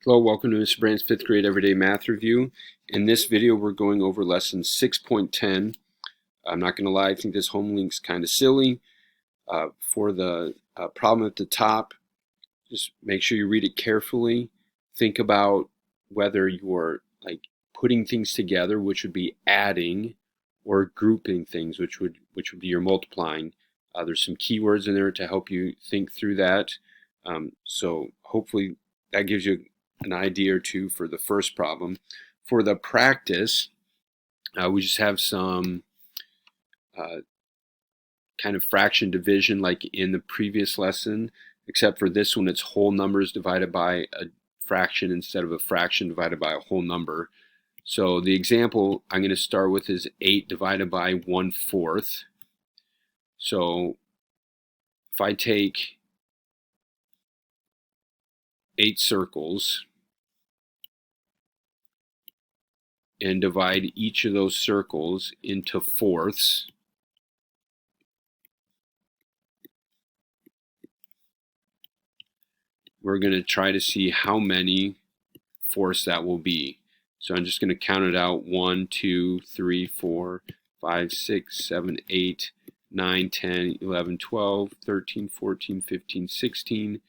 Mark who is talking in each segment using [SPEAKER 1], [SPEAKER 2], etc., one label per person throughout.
[SPEAKER 1] Hello, welcome to Mr. Brand's 5th grade everyday math review. In this video we're going over lesson 6.10. I'm not going to lie, I think this home link's kind of silly. For the problem at the top, just make sure you read it carefully. Think about whether you're putting things together, which would be adding, or grouping things, which would be your multiplying. There's some keywords in there to help you think through that. So hopefully that gives you an idea or two for the first problem. For the practice, we just have some kind of fraction division like in the previous lesson, except for this one it's whole numbers divided by a fraction instead of a fraction divided by a whole number. So the example I'm going to start with is 8 divided by 1/4. So if I take 8 circles and divide each of those circles into fourths, we're going to try to see how many fourths that will be. So I'm just going to count it out: 1, 2, 3, 4, 5, 6, 7, 8, 9, 10, 11, 12, 13, 14, 15, 16,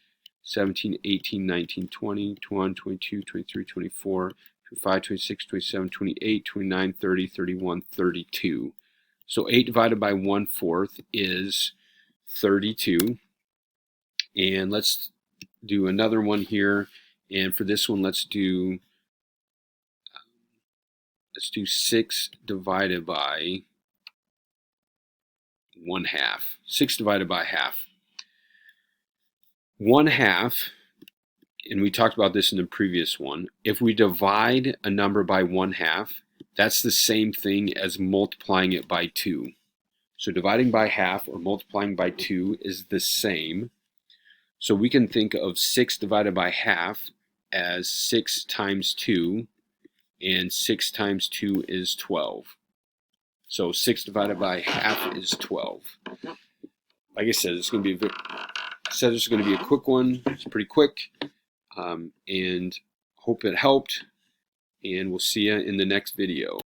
[SPEAKER 1] 17, 18, 19, 20, 21, 22, 23, 24, 25, 26, 27, 28, 29, 30, 31, 32. So 8 divided by 1/4 is 32. And let's do another one here. And for this one, let's do 6 divided by 1/2. 6 divided by half. 1/2, and we talked about this in the previous one, if we divide a number by 1/2, that's the same thing as multiplying it by 2. So dividing by half or multiplying by 2 is the same. So we can think of 6 divided by half as 6 times 2, and 6 times 2 is 12. So 6 divided by half is 12. Like I said, it's going to be a quick one. It's pretty quick, and hope it helped. And we'll see you in the next video.